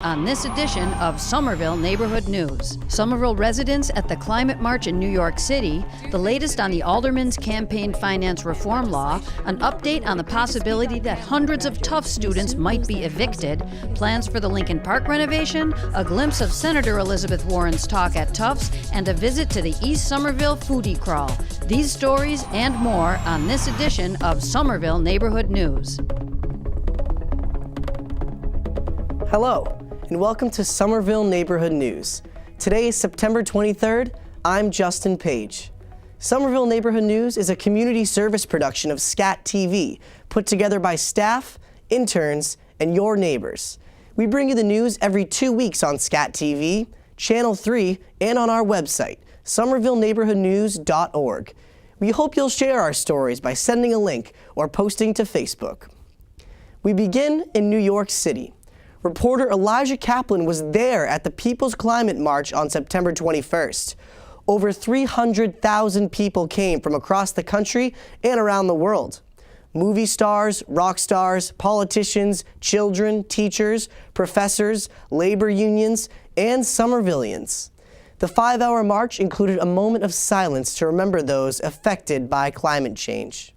On this edition of Somerville Neighborhood News, Somerville residents at the Climate March in New York City, the latest on the Alderman's campaign finance reform law, an update on the possibility that hundreds of Tufts students might be evicted, plans for the Lincoln Park renovation, a glimpse of Senator Elizabeth Warren's talk at Tufts, and a visit to the East Somerville Foodie Crawl. These stories and more on this edition of Somerville Neighborhood News. Hello, and welcome to Somerville Neighborhood News. Today is September 23rd. I'm Justin Page. Somerville Neighborhood News is a community service production of SCATV, put together by staff, interns, and your neighbors. We bring you the news every 2 weeks on SCATV, Channel 3, and on our website, somervilleneighborhoodnews.org. We hope you'll share our stories by sending a link or posting to Facebook. We begin in New York City. Reporter Elijah Kaplan was there at the People's Climate March on September 21st. Over 300,000 people came from across the country and around the world. Movie stars, rock stars, politicians, children, teachers, professors, labor unions, and Somervillians. The 5-hour march included a moment of silence to remember those affected by climate change.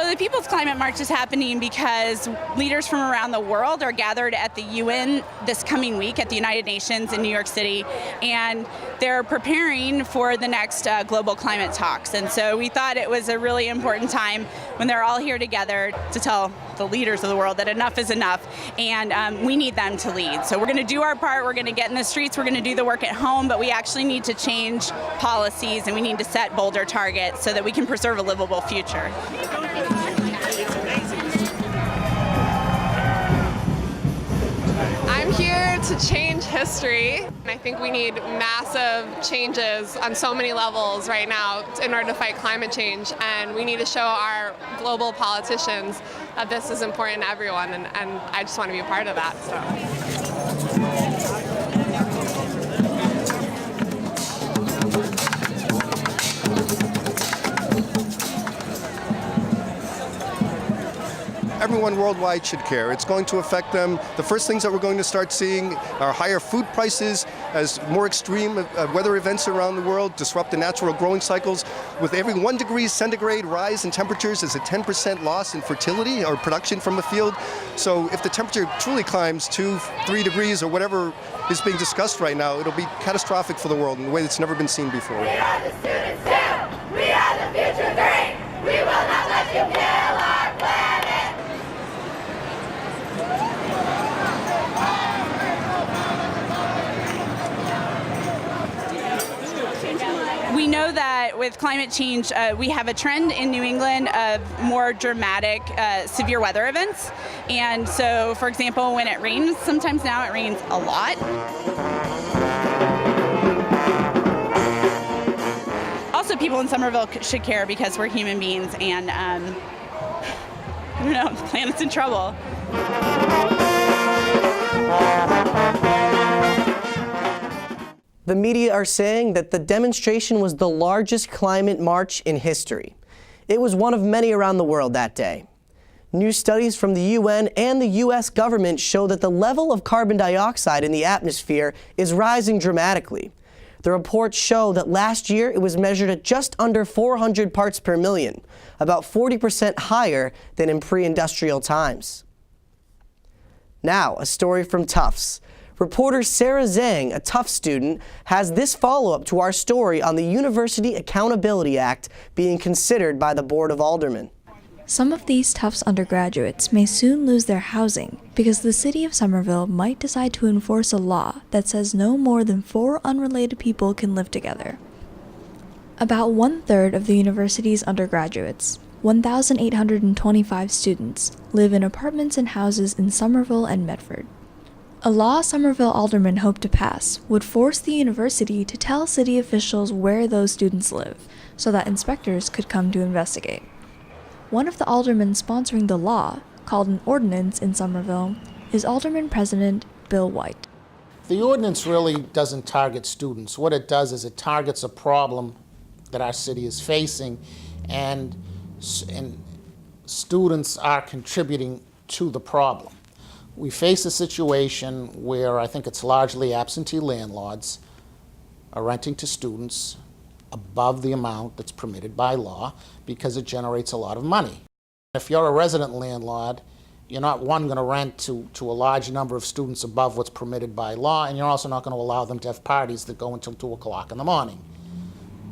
The People's Climate March is happening because leaders from around the world are gathered at the UN this coming week at the United Nations in New York City, and they're preparing for the next global climate talks. And so we thought it was a really important time when they're all here together to tell the leaders of the world that enough is enough, and we need them to lead. So we're going to do our part, we're going to get in the streets, we're going to do the work at home, but we actually need to change policies and we need to set bolder targets so that we can preserve a livable future. I'm here to change history. I think we need massive changes on so many levels right now in order to fight climate change, and we need to show our global politicians that this is important to everyone, and I just want to be a part of that. Everyone worldwide should care. It's going to affect them. The first things that we're going to start seeing are higher food prices as more extreme weather events around the world disrupt the natural growing cycles. With every 1 degree centigrade rise in temperatures is a 10% loss in fertility or production from the field. So if the temperature truly climbs 2-3 degrees or whatever is being discussed right now, it'll be catastrophic for the world in a way that's never been seen before. We are the students too. We are the future three. We will not let you kill our planet. We know that with climate change, we have a trend in New England of more dramatic, severe weather events. And so, for example, when it rains, sometimes now it rains a lot. Also, people in Somerville should care because we're human beings and, I don't know, the planet's in trouble. The media are saying that the demonstration was the largest climate march in history. It was one of many around the world that day. New studies from the UN and the U.S. government show that the level of carbon dioxide in the atmosphere is rising dramatically. The reports show that last year it was measured at just under 400 parts per million, about 40% higher than in pre-industrial times. Now, a story from Tufts. Reporter Sarah Zhang, a Tufts student, has this follow-up to our story on the University Accountability Act being considered by the Board of Aldermen. Some of these Tufts undergraduates may soon lose their housing because the city of Somerville might decide to enforce a law that says no more than 4 unrelated people can live together. About 1/3 of the university's undergraduates, 1,825 students, live in apartments and houses in Somerville and Medford. A law Somerville aldermen hope to pass would force the university to tell city officials where those students live, so that inspectors could come to investigate. One of the aldermen sponsoring the law, called an ordinance in Somerville, is Alderman President Bill White. The ordinance really doesn't target students. What it does is it targets a problem that our city is facing, and students are contributing to the problem. We face a situation where I think it's largely absentee landlords are renting to students above the amount that's permitted by law because it generates a lot of money. If you're a resident landlord, you're not, one, going to rent to a large number of students above what's permitted by law, and you're also not going to allow them to have parties that go until 2 o'clock in the morning.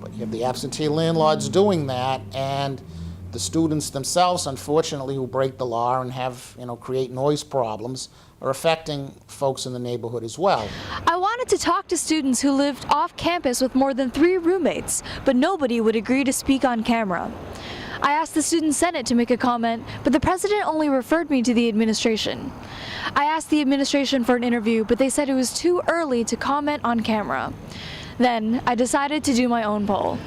But you have the absentee landlords doing that, and the students themselves, unfortunately, who break the law and have, create noise problems, are affecting folks in the neighborhood as well. I wanted to talk to students who lived off campus with more than 3 roommates, but nobody would agree to speak on camera. I asked the Student Senate to make a comment, but the president only referred me to the administration. I asked the administration for an interview, but they said it was too early to comment on camera. Then I decided to do my own poll.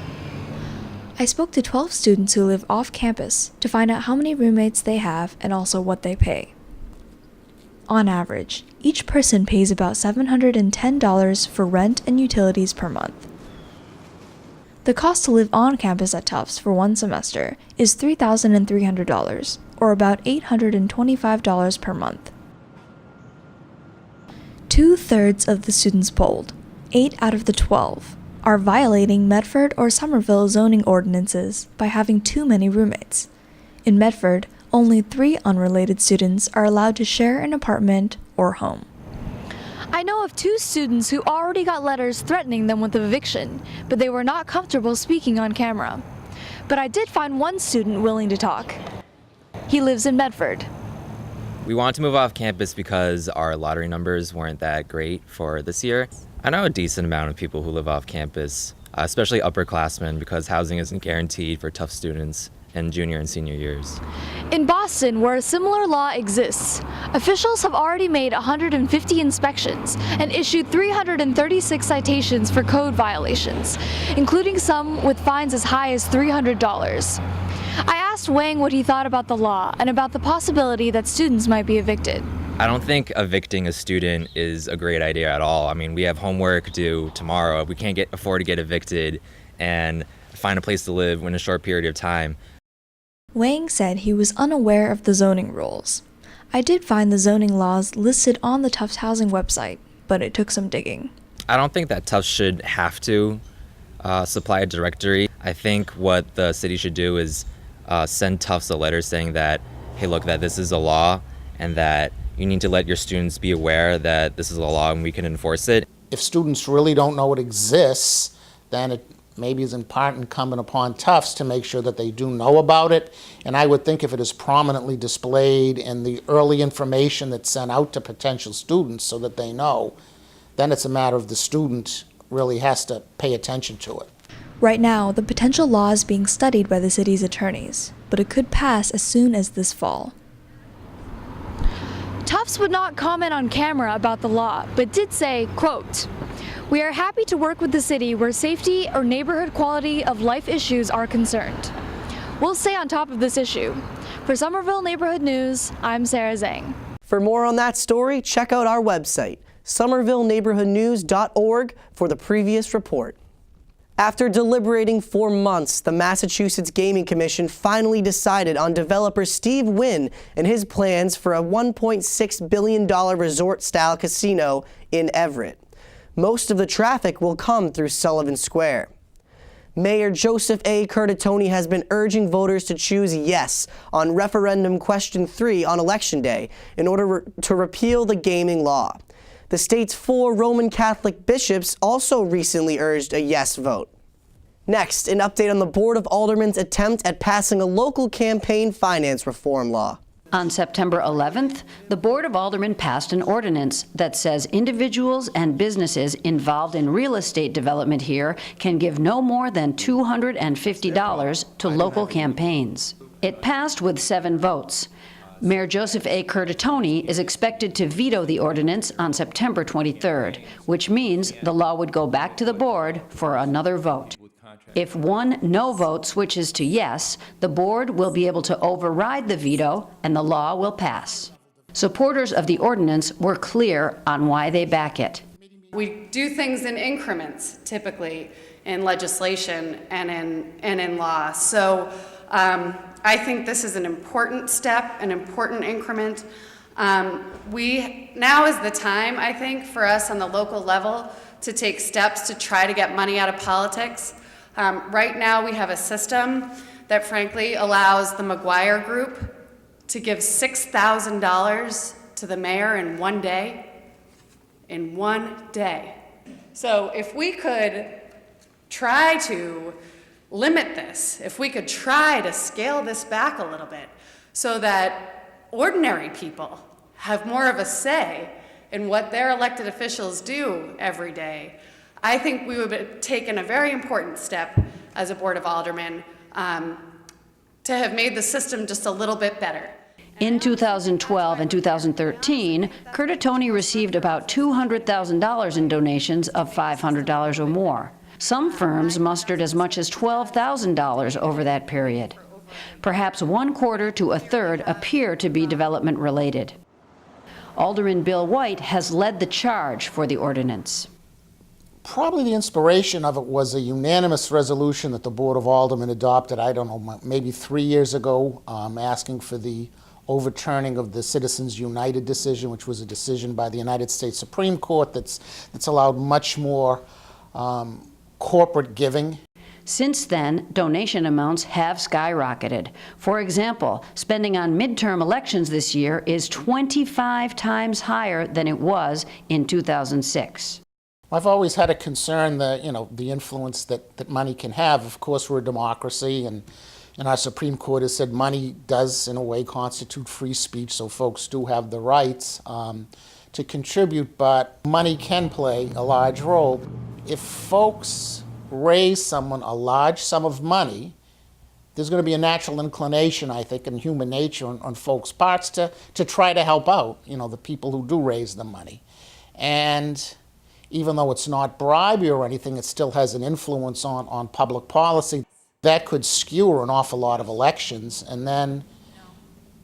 I spoke to 12 students who live off campus to find out how many roommates they have and also what they pay. On average, each person pays about $710 for rent and utilities per month. The cost to live on campus at Tufts for one semester is $3,300, or about $825 per month. 2/3 of the students polled, 8 out of the 12, are violating Medford or Somerville zoning ordinances by having too many roommates. In Medford, only 3 unrelated students are allowed to share an apartment or home. I know of 2 students who already got letters threatening them with eviction, but they were not comfortable speaking on camera. But I did find one student willing to talk. He lives in Medford. We wanted to move off campus because our lottery numbers weren't that great for this year. I know a decent amount of people who live off campus, especially upperclassmen, because housing isn't guaranteed for Tufts students in junior and senior years. In Boston, where a similar law exists, officials have already made 150 inspections and issued 336 citations for code violations, including some with fines as high as $300. I asked Wang what he thought about the law and about the possibility that students might be evicted. I don't think evicting a student is a great idea at all. I mean, we have homework due tomorrow. We can't afford to get evicted and find a place to live in a short period of time. Wang said he was unaware of the zoning rules. I did find the zoning laws listed on the Tufts housing website, but it took some digging. I don't think that Tufts should have to supply a directory. I think what the city should do is send Tufts a letter saying that, hey, look, that this is a law and that you need to let your students be aware that this is a law and we can enforce it. If students really don't know it exists, then it maybe is in part incumbent upon Tufts to make sure that they do know about it. And I would think if it is prominently displayed in the early information that's sent out to potential students so that they know, then it's a matter of the student really has to pay attention to it. Right now, the potential law is being studied by the city's attorneys, but it could pass as soon as this fall. Tufts would not comment on camera about the law, but did say, quote, "We are happy to work with the city where safety or neighborhood quality of life issues are concerned. We'll stay on top of this issue." For Somerville Neighborhood News, I'm Sarah Zhang. For more on that story, check out our website, somervilleneighborhoodnews.org, for the previous report. After deliberating for months, the Massachusetts Gaming Commission finally decided on developer Steve Wynn and his plans for a $1.6 billion resort-style casino in Everett. Most of the traffic will come through Sullivan Square. Mayor Joseph A. Curtatone has been urging voters to choose yes on referendum question 3 on Election Day in order to repeal the gaming law. The state's 4 Roman Catholic bishops also recently urged a yes vote. Next, an update on the Board of Aldermen's attempt at passing a local campaign finance reform law. On September 11th, the Board of Aldermen passed an ordinance that says individuals and businesses involved in real estate development here can give no more than $250 to local campaigns. It passed with 7 votes. Mayor Joseph A. Curtatone is expected to veto the ordinance on September 23rd, which means the law would go back to the board for another vote. If one no vote switches to yes, the board will be able to override the veto and the law will pass. Supporters of the ordinance were clear on why they back it. We do things in increments, typically, in legislation and in law. So I think this is an important step, an important increment. Now is the time, I think, for us on the local level to take steps to try to get money out of politics. Right now we have a system that frankly allows the McGuire Group to give $6,000 to the mayor in one day. In one day. So if we could try to limit this, if we could try to scale this back a little bit so that ordinary people have more of a say in what their elected officials do every day, I think we would have taken a very important step as a Board of Aldermen to have made the system just a little bit better. In 2012 and 2013, Curtatone received about $200,000 in donations of $500 or more. Some firms mustered as much as $12,000 over that period. Perhaps 1/4 to 1/3 appear to be development related. Alderman Bill White has led the charge for the ordinance. Probably the inspiration of it was a unanimous resolution that the Board of Aldermen adopted, I don't know, maybe 3 years ago, asking for the overturning of the Citizens United decision, which was a decision by the United States Supreme Court that's allowed much more corporate giving. Since then, donation amounts have skyrocketed. For example, spending on midterm elections this year is 25 times higher than it was in 2006. I've always had a concern that, the influence that money can have. Of course, we're a democracy, and our Supreme Court has said money does, in a way, constitute free speech, so folks do have the rights to contribute, but money can play a large role. If folks raise someone a large sum of money, there's going to be a natural inclination, I think, in human nature on folks' parts to try to help out, the people who do raise the money. And even though it's not bribery or anything, it still has an influence on public policy. That could skew an awful lot of elections, and then,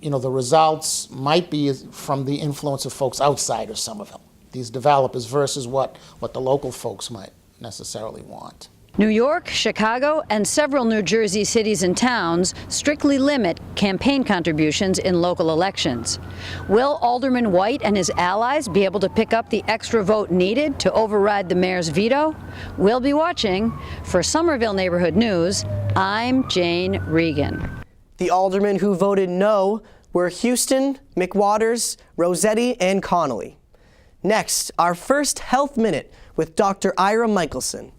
the results might be from the influence of folks outside of Somerville, these developers, versus what the local folks might necessarily want. New York, Chicago, and several New Jersey cities and towns strictly limit campaign contributions in local elections. Will Alderman White and his allies be able to pick up the extra vote needed to override the mayor's veto? We'll be watching. For Somerville Neighborhood News, I'm Jane Regan. The aldermen who voted no were Houston, McWaters, Rossetti, and Connolly. Next, our first Health Minute with Dr. Ira Michelson.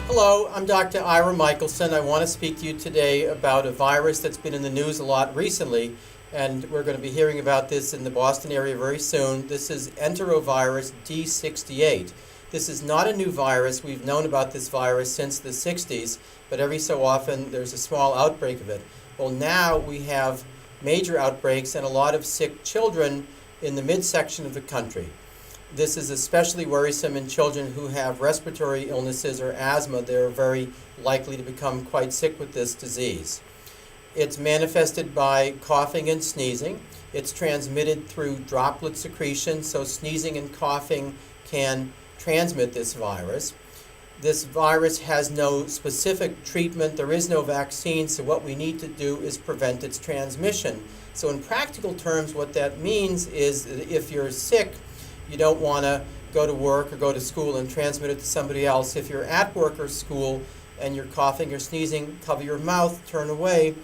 Hello, I'm Dr. Ira Michelson. I want to speak to you today about a virus that's been in the news a lot recently, and we're going to be hearing about this in the Boston area very soon. This is enterovirus D68. This is not a new virus. We've known about this virus since the 60s, but every so often there's a small outbreak of it. Well, now we have major outbreaks and a lot of sick children in the midsection of the country. This is especially worrisome in children who have respiratory illnesses or asthma. They're very likely to become quite sick with this disease. It's manifested by coughing and sneezing. It's transmitted through droplet secretion, so sneezing and coughing can transmit this virus. This virus has no specific treatment. There is no vaccine, so what we need to do is prevent its transmission. So in practical terms, what that means is that if you're sick, you don't want to go to work or go to school and transmit it to somebody else. If you're at work or school and you're coughing or sneezing, cover your mouth, turn away.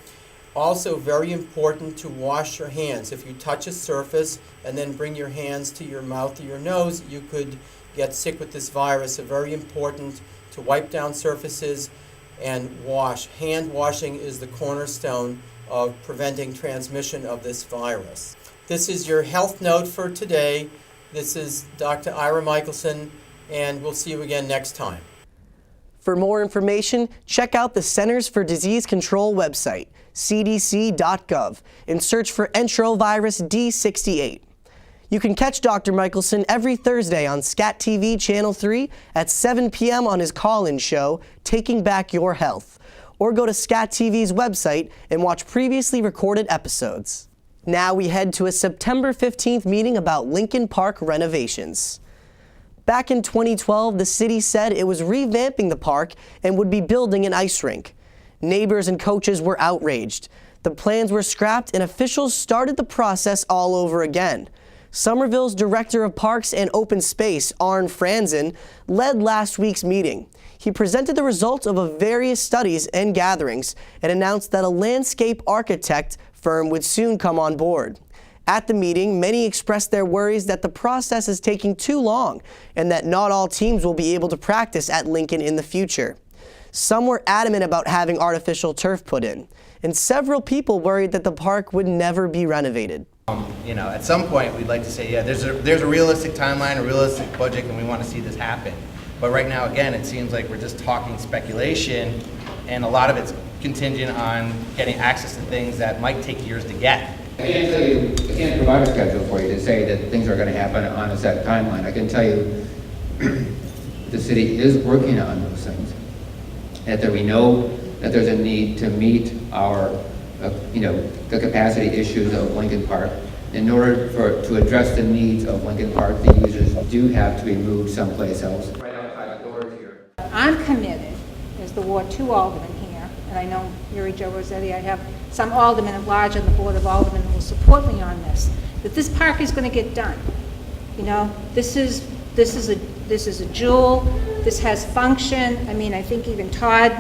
Also very important to wash your hands. If you touch a surface and then bring your hands to your mouth or your nose, you could get sick with this virus. So very important to wipe down surfaces and wash. Hand washing is the cornerstone of preventing transmission of this virus. This is your health note for today. This is Dr. Ira Michelson, and we'll see you again next time. For more information, check out the Centers for Disease Control website, cdc.gov, and search for enterovirus D68. You can catch Dr. Michelson every Thursday on SCATV Channel 3 at 7 p.m. on his call-in show, Taking Back Your Health, or go to SCATV's website and watch previously recorded episodes. Now we head to a September 15th meeting about Lincoln Park renovations. Back in 2012, the city said it was revamping the park and would be building an ice rink. Neighbors and coaches were outraged. The plans were scrapped and officials started the process all over again. Somerville's Director of Parks and Open Space, Arne Franzen, led last week's meeting. He presented the results of various studies and gatherings and announced that a landscape architect firm would soon come on board. At the meeting, many expressed their worries that the process is taking too long and that not all teams will be able to practice at Lincoln in the future. Some were adamant about having artificial turf put in, and several people worried that the park would never be renovated. At some point we'd like to say, yeah, there's a realistic timeline, a realistic budget, and we want to see this happen. But right now, again, it seems like we're just talking speculation, and a lot of it's contingent on getting access to things that might take years to get. I can't tell you, I can't provide a schedule for you to say that things are going to happen on a set timeline. I can tell you the city is working on those things, and that we know that there's a need to meet our, the capacity issues of Lincoln Park. In order to address the needs of Lincoln Park, the users do have to be moved someplace else. Right outside the doors here. I'm committed as the Ward 2 alderman here, and I know Mary Jo Rossetti, I have some aldermen at large on the Board of Aldermen who will support me on this, that this park is going to get done. This is a jewel. This has function. I mean, I think even Todd,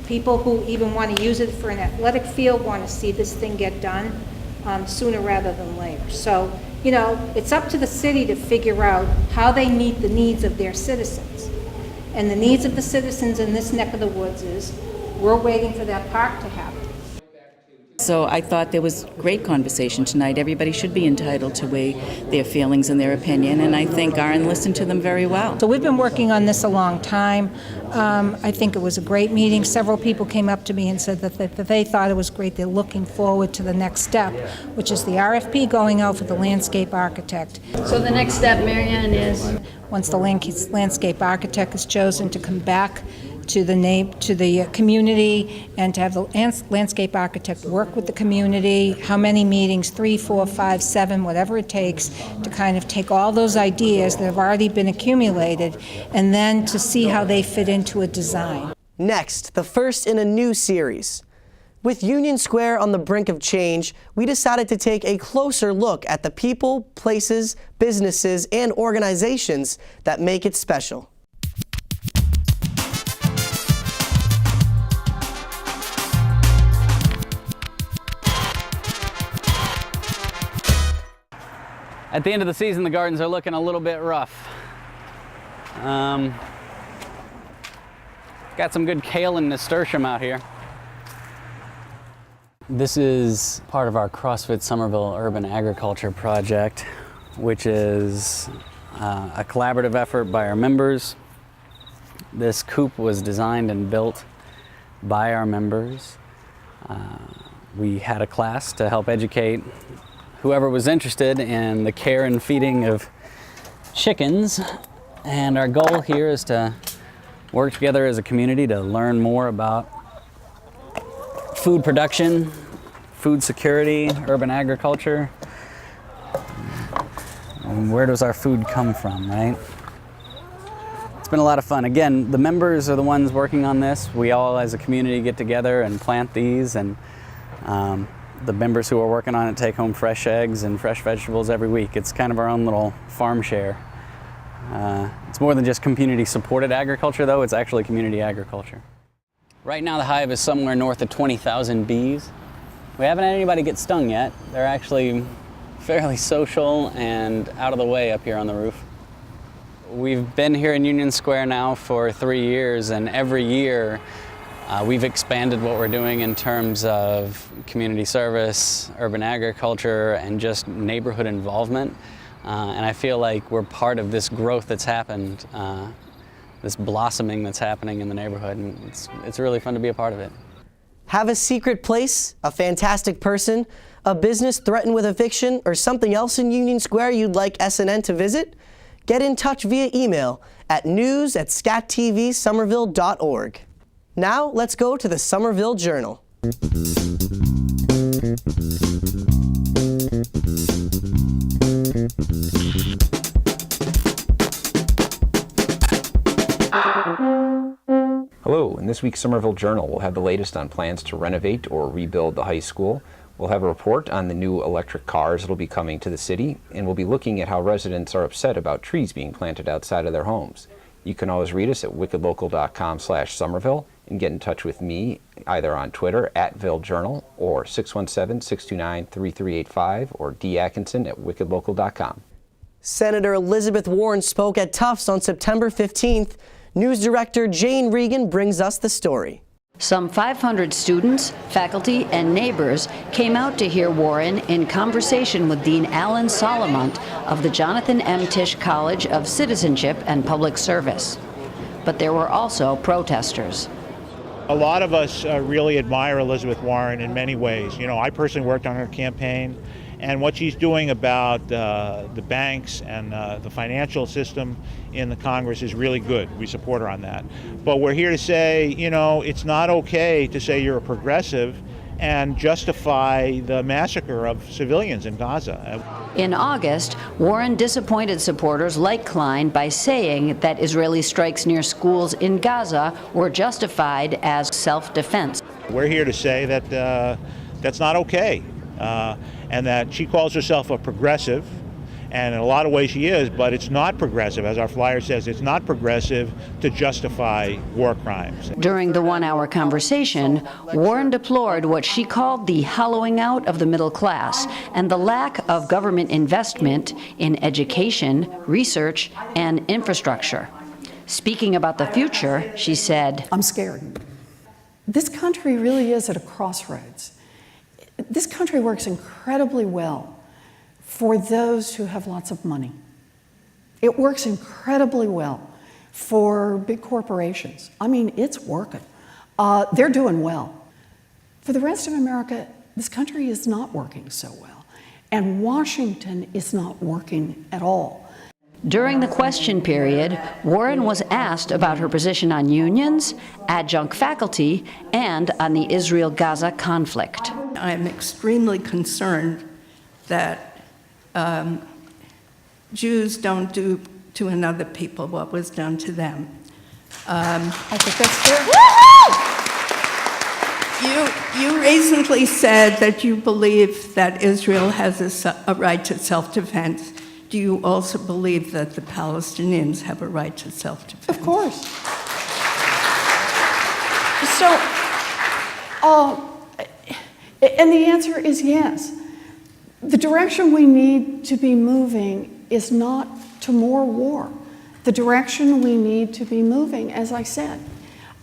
people who even want to use it for an athletic field want to see this thing get done sooner rather than later. So, it's up to the city to figure out how they meet the needs of their citizens. And the needs of the citizens in this neck of the woods is we're waiting for that park to happen. So I thought there was great conversation tonight. Everybody should be entitled to weigh their feelings and their opinion, and I think Arne listened to them very well. So we've been working on this a long time. I think it was a great meeting. Several people came up to me and said that they thought it was great. They're looking forward to the next step, which is the RFP going out for the landscape architect. So the next step, Marianne, is? Once the landscape architect is chosen, to come back to the community and to have the landscape architect work with the community. How many meetings, 3, 4, 5, 7, whatever it takes, to kind of take all those ideas that have already been accumulated and then to see how they fit into a design. Next, the first in a new series. With Union Square on the brink of change, we decided to take a closer look at the people, places, businesses, and organizations that make it special. At the end of the season, the gardens are looking a little bit rough. Got some good kale and nasturtium out here. This is part of our CrossFit Somerville Urban Agriculture Project, which is a collaborative effort by our members. This coop was designed and built by our members. We had a class to help educate whoever was interested in the care and feeding of chickens. And our goal here is to work together as a community to learn more about food production, food security, urban agriculture. And where does our food come from, right? It's been a lot of fun. Again, the members are the ones working on this. We all as a community get together and plant these, and the members who are working on it take home fresh eggs and fresh vegetables every week. It's kind of our own little farm share. It's more than just community supported agriculture though, it's actually community agriculture. Right now the hive is somewhere north of 20,000 bees. We haven't had anybody get stung yet. They're actually fairly social and out of the way up here on the roof. We've been here in Union Square now for 3 years, and every year we've expanded what we're doing in terms of community service, urban agriculture, and just neighborhood involvement. And I feel like we're part of this growth that's happened, this blossoming that's happening in the neighborhood, and it's really fun to be a part of it. Have a secret place, a fantastic person, a business threatened with eviction, or something else in Union Square you'd like SNN to visit? Get in touch via email at news@scatvsomerville.org. Now, let's go to the Somerville Journal. Hello, in this week's Somerville Journal, we'll have the latest on plans to renovate or rebuild the high school. We'll have a report on the new electric cars that will be coming to the city, and we'll be looking at how residents are upset about trees being planted outside of their homes. You can always read us at wickedlocal.com/Somerville and get in touch with me either on Twitter @VilleJournal or 617-629-3385 or datkinson@wickedlocal.com. Senator Elizabeth Warren spoke at Tufts on September 15th. News Director Jane Regan brings us the story. Some 500 students, faculty, and neighbors came out to hear Warren in conversation with Dean Alan Solomont of the Jonathan M. Tisch College of Citizenship and Public Service. But there were also protesters. A lot of us really admire Elizabeth Warren in many ways. You know, I personally worked on her campaign, and what she's doing about the banks and the financial system in the Congress is really good. We support her on that. But we're here to say, you know, it's not okay to say you're a progressive and justify the massacre of civilians in Gaza. In August, Warren disappointed supporters like Klein by saying that Israeli strikes near schools in Gaza were justified as self-defense. We're here to say that that's not okay, and that she calls herself a progressive, and in a lot of ways she is, but it's not progressive. As our flyer says, it's not progressive to justify war crimes. During the one-hour conversation, Warren deplored what she called the hollowing out of the middle class and the lack of government investment in education, research, and infrastructure. Speaking about the future, she said, "I'm scared. This country really is at a crossroads. This country works incredibly well for those who have lots of money. It works incredibly well for big corporations. I mean, it's working. They're doing well. For the rest of America, this country is not working so well. And Washington is not working at all." During the question period, Warren was asked about her position on unions, adjunct faculty, and on the Israel-Gaza conflict. I'm extremely concerned that Jews don't do to another people what was done to them. I think that's fair. You recently said that you believe that Israel has a right to self-defense. Do you also believe that the Palestinians have a right to self-defense? Of course. So, and the answer is yes. The direction we need to be moving is not to more war. The direction we need to be moving, as I said,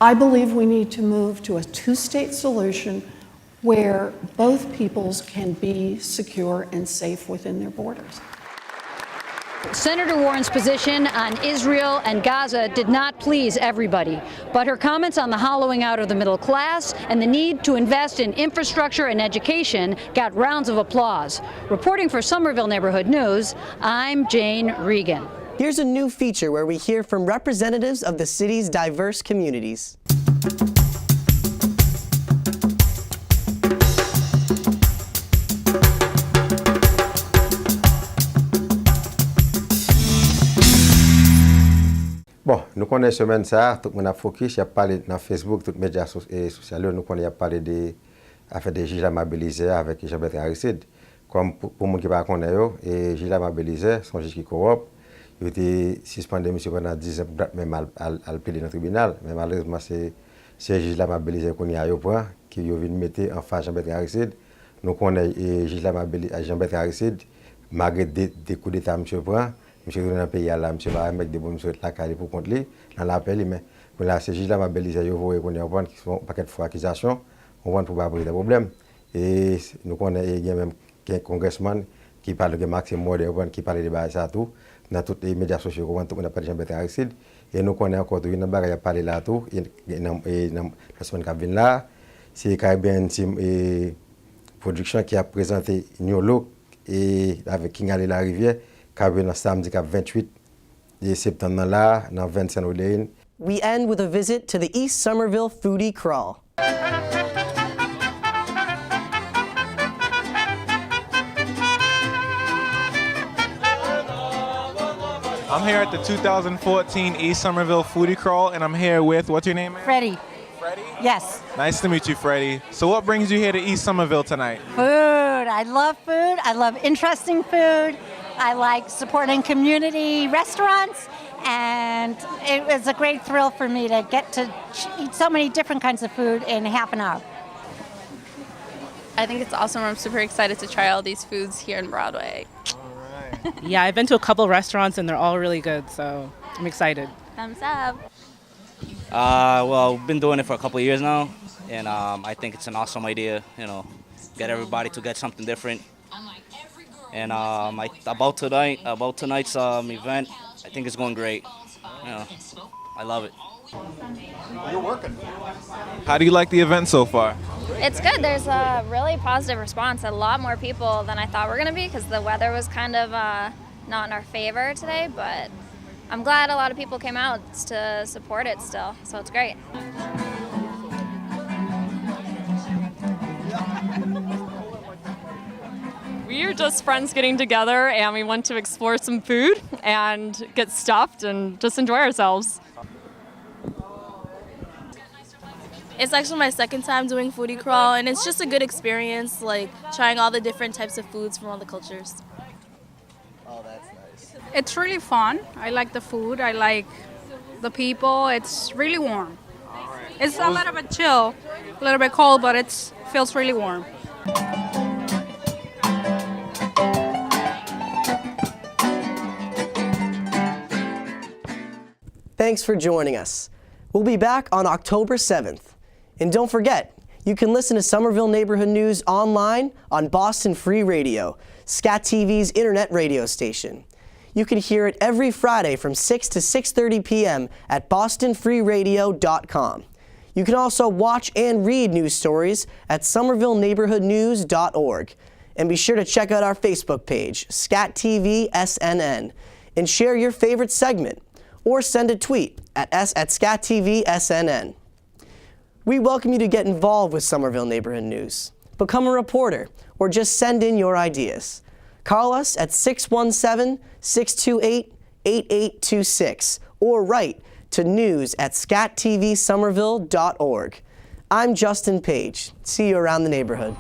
I believe we need to move to a two-state solution where both peoples can be secure and safe within their borders. Senator Warren's position on Israel and Gaza did not please everybody, but her comments on the hollowing out of the middle class and the need to invest in infrastructure and education got rounds of applause. Reporting for Somerville Neighborhood News, I'm Jane Regan. Here's a new feature where we hear from representatives of the city's diverse communities. Bon, nous connaissons semaine ça, tout le monde a focus, il a parlé dans Facebook, tous les médias sociaux, nous connaissons parlé de affaire de juge amabilisé avec Jean-Bertrand. Comme pour moi qui ne connaissent pas, et juge amabilisé, son juge qui corrompt, il a été suspendu monsieur pendant 10 ans, même à le plaider dans le tribunal. Mais malheureusement, c'est juge amabilisé qu'on y a au point, qui vient mettre en face Jean-Bertrand. Nous connaissons juge Jean-Bertrand, malgré des coups d'État, monsieur prend. Monsieur dans le pays là, monsieur va avec des bonnes choses la carrière pour contre lui dans l'appel mais pour là c'est juste là mobiliser yo voyer qu'on y a qui sont paquet de fois accusation on va pour pas poser des problèmes et nous connaît il y a même un congressman qui parle de Maxime Modé qui parle de ça tout dans tous les médias sociaux on tout on appelle Jean-Bertrand Aristide et nous connaît encore tout une bagarre parler là tout et dans la semaine qui vient là c'est Caribbean Team et production qui a présenté New Look et avec King Ali la rivière. Dans samedi 28 septembre là, dans 25 Odein, We end with a visit to the East Somerville Foodie Crawl. I'm here at the 2014 East Somerville Foodie Crawl, and I'm here with, what's your name, man? Freddie. Freddie? Yes. Nice to meet you, Freddie. So what brings you here to East Somerville tonight? Food. I love food. I love interesting food. I like supporting community restaurants, and it was a great thrill for me to get to eat so many different kinds of food in half an hour. I think it's awesome. I'm super excited to try all these foods here in Broadway. Yeah, I've been to a couple restaurants and they're all really good, so I'm excited. Thumbs up. Well, we've been doing it for a couple of years now, and I think it's an awesome idea, get everybody to get something different. And about tonight's event, I think it's going great. I love it. You're working. How do you like the event so far? It's good. There's a really positive response. A lot more people than I thought were going to be because the weather was kind of not in our favor today, but I'm glad a lot of people came out to support it still, so it's great. We are just friends getting together, and we want to explore some food and get stuffed and just enjoy ourselves. It's actually my second time doing Foodie Crawl, and it's just a good experience, like trying all the different types of foods from all the cultures. Oh, that's nice. It's really fun. I like the food. I like the people. It's really warm. It's a little bit chill, a little bit cold, but it feels really warm. Thanks for joining us. We'll be back on October 7th. And don't forget, you can listen to Somerville Neighborhood News online on Boston Free Radio, SCATV's internet radio station. You can hear it every Friday from 6 to 6:30 p.m. at bostonfreeradio.com. You can also watch and read news stories at somervilleneighborhoodnews.org. And be sure to check out our Facebook page, SCATV SNN, and share your favorite segment, or send a tweet at SCATV SNN. We welcome you to get involved with Somerville Neighborhood News. Become a reporter, or just send in your ideas. Call us at 617-628-8826, or write to news@scatvsomerville.org. I'm Justin Page. See you around the neighborhood.